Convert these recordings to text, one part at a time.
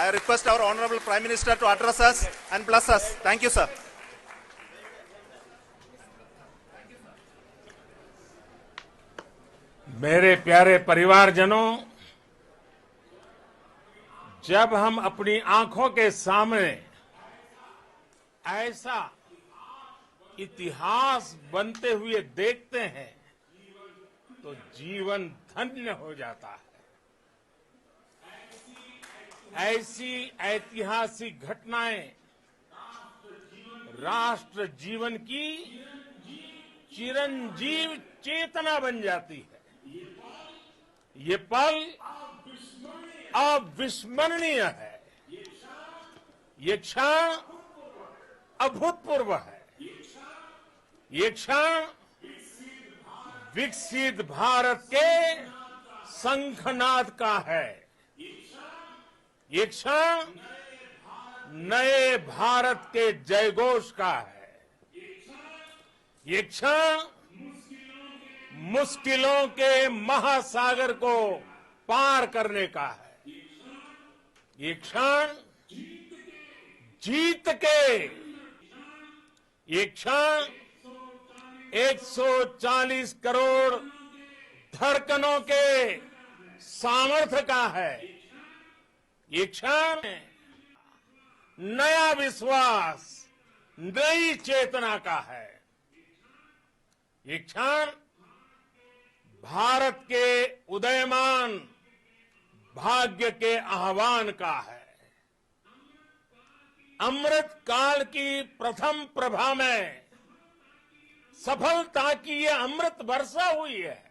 I request our Honorable Prime Minister to address us and bless us. Thank you, sir. मेरे प्यारे परिवारजनों, जब हम अपनी आंखों के सामने ऐसा इतिहास बनते हुए देखते हैं तो जीवन धन्य हो जाता है। ऐसी ऐतिहासिक घटनाएं राष्ट्र जीवन की चिरंजीव चेतना बन जाती है। ये पल अविस्मरणीय है। ये क्षण अभूतपूर्व है। ये क्षण विकसित भारत के शंखनाद का है। ये क्षण नए भारत के जयघोष का है। ये क्षण मुश्किलों के महासागर को पार करने का है। ये क्षण जीत के, ये क्षण 140 करोड़ धड़कनों के सामर्थ्य का है। ये क्षण नया विश्वास, नई चेतना का है। ये क्षण भारत के उदयमान भाग्य के आह्वान का है। अमृत काल की प्रथम प्रभा में सफलता की ये अमृत वर्षा हुई है।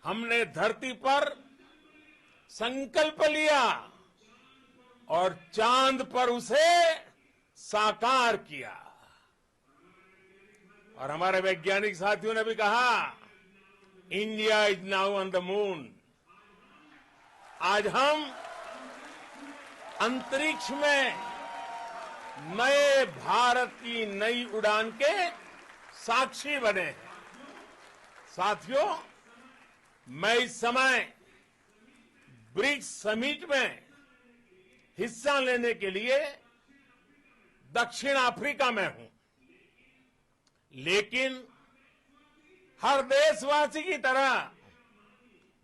हमने धरती पर संकल्प लिया और चांद पर उसे साकार किया। और हमारे वैज्ञानिक साथियों ने भी कहा, India is now on the moon. आज हम अंतरिक्ष में नए भारत की नई उड़ान के साक्षी बने हैं। साथियों, मैं इस समय ब्रिक्स समिट में हिस्सा लेने के लिए दक्षिण अफ्रीका में हूं, लेकिन हर देशवासी की तरह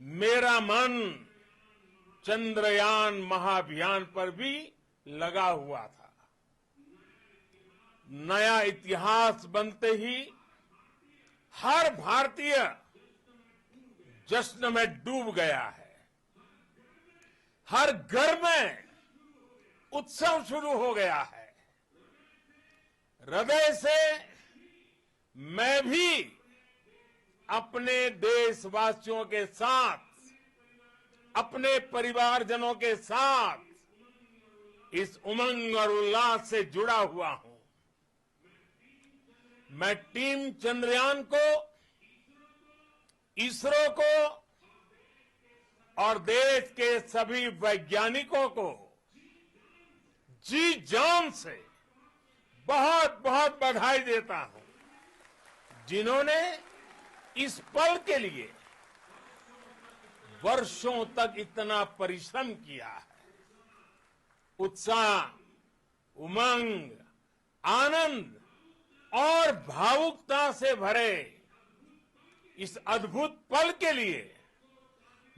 मेरा मन चंद्रयान महाअभियान पर भी लगा हुआ था। नया इतिहास बनते ही हर भारतीय जश्न में डूब गया है। हर घर में उत्सव शुरू हो गया है। हृदय से मैं भी अपने देशवासियों के साथ, अपने परिवारजनों के साथ इस उमंग और उल्लास से जुड़ा हुआ हूं। मैं टीम चंद्रयान को, इसरो को और देश के सभी वैज्ञानिकों को जी जान से बहुत बहुत बधाई देता हूं, जिन्होंने इस पल के लिए वर्षों तक इतना परिश्रम किया है। उत्साह, उमंग, आनंद और भावुकता से भरे इस अद्भुत पल के लिए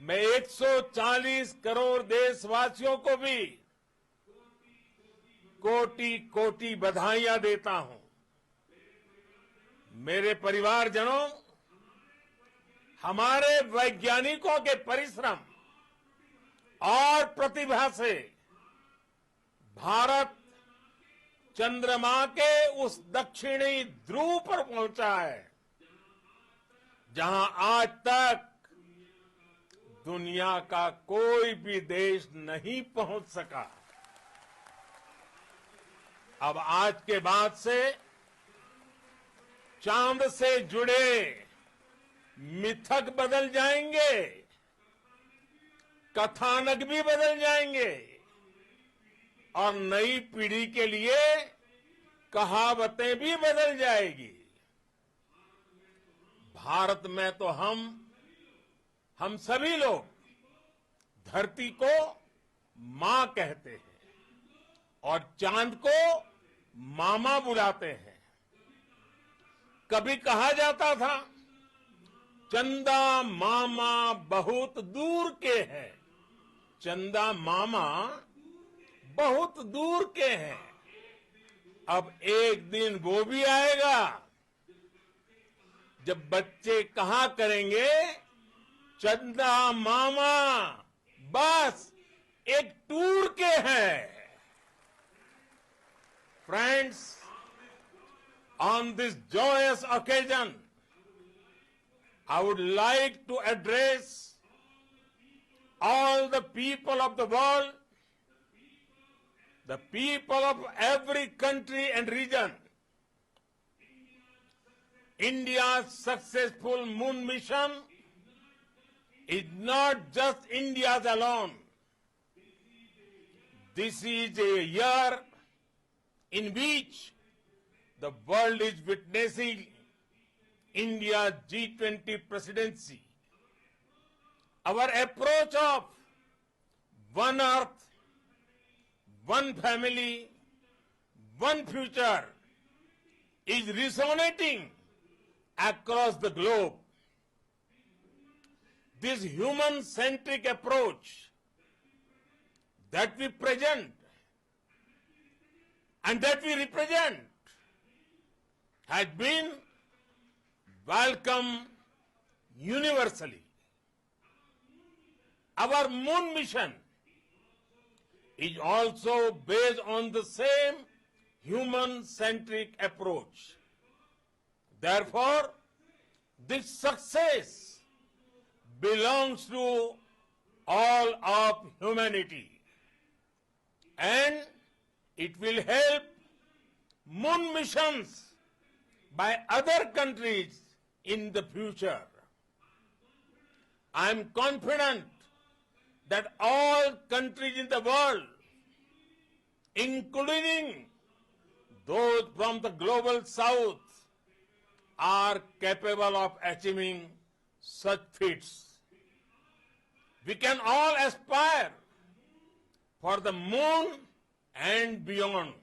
मैं 140 करोड़ देशवासियों को भी कोटि कोटि बधाइयां देता हूं। मेरे परिवारजनों, हमारे वैज्ञानिकों के परिश्रम और प्रतिभा से भारत चंद्रमा के उस दक्षिणी ध्रुव पर पहुंचा है, जहां आज तक दुनिया का कोई भी देश नहीं पहुंच सका। अब आज के बाद से चांद से जुड़े मिथक बदल जाएंगे, कथानक भी बदल जाएंगे और नई पीढ़ी के लिए कहावतें भी बदल जाएगी। भारत में तो हम सभी लोग धरती को मां कहते हैं और चांद को मामा बुलाते हैं। कभी कहा जाता था चंदा मामा बहुत दूर के हैं। चंदा मामा बहुत दूर के हैं। अब एक दिन वो भी आएगा जब बच्चे कहा करेंगे चंदा मामा बस एक टूर के हैं। Friends, on this joyous occasion, I would like to address all the people of the world, the people of every country and region. India's successful moon mission is not just India's alone. This is a year in which the world is witnessing India's G20 presidency. Our approach of one earth, one family, one future is resonating across the globe. This human-centric approach that we present and that we represent has been welcomed universally. Our moon mission is also based on the same human-centric approach. Therefore, this success belongs to all of humanity, and it will help moon missions by other countries in the future. I am confident that all countries in the world, including those from the global south, are capable of achieving such feats. We can all aspire for the moon and beyond.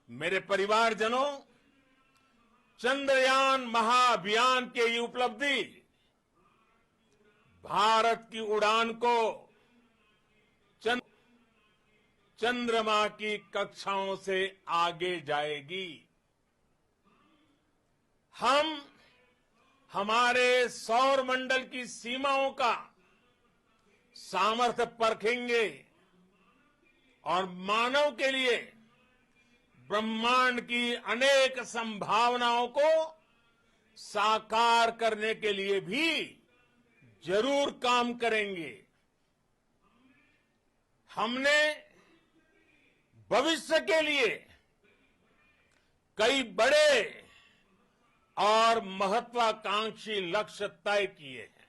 मेरे परिवारजनों, चंद्रयान महाअभियान की ये उपलब्धि भारत की उड़ान को चंद्रमा की कक्षाओं से आगे जाएगी। हम हमारे सौर मंडल की सीमाओं का सामर्थ्य परखेंगे और मानव के लिए ब्रह्मांड की अनेक संभावनाओं को साकार करने के लिए भी जरूर काम करेंगे। हमने भविष्य के लिए कई बड़े और महत्वाकांक्षी लक्ष्य तय किए हैं।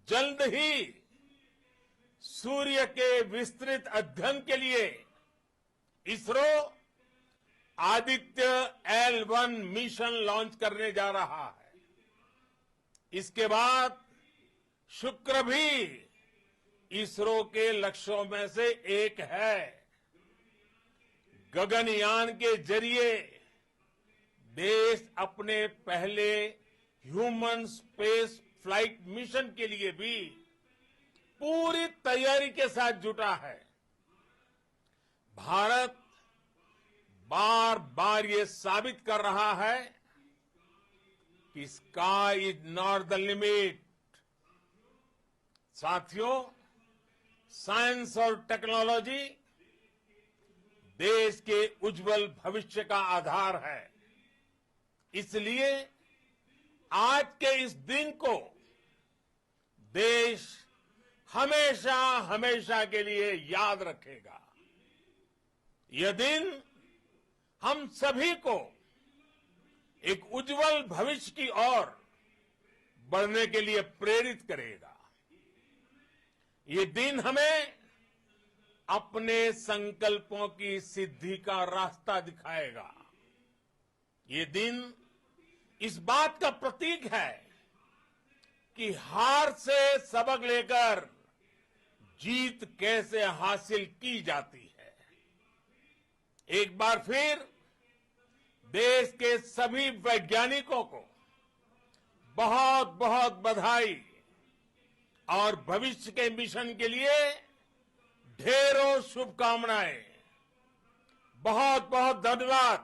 जल्द ही सूर्य के विस्तृत अध्ययन के लिए ISRO Aditya L1 mission launch करने जा रहा है। इसके बाद शुक्र भी इसरो के लक्ष्यों में से एक है। गगनयान के जरिए देश अपने पहले ह्यूमन स्पेस फ्लाइट मिशन के लिए भी पूरी तैयारी के साथ जुटा है। भारत बार बार ये साबित कर रहा है कि sky is not the limit. साथियों, साइंस और टेक्नोलॉजी देश के उज्जवल भविष्य का आधार है। इसलिए आज के इस दिन को देश हमेशा हमेशा के लिए याद रखेगा। यह दिन हम सभी को एक उज्जवल भविष्य की ओर बढ़ने के लिए प्रेरित करेगा। ये दिन हमें अपने संकल्पों की सिद्धि का रास्ता दिखाएगा। ये दिन इस बात का प्रतीक है कि हार से सबक लेकर जीत कैसे हासिल की जाती है। एक बार फिर देश के सभी वैज्ञानिकों को बहुत बहुत बधाई और भविष्य के मिशन के लिए ढेरों शुभकामनाएं। बहुत बहुत धन्यवाद।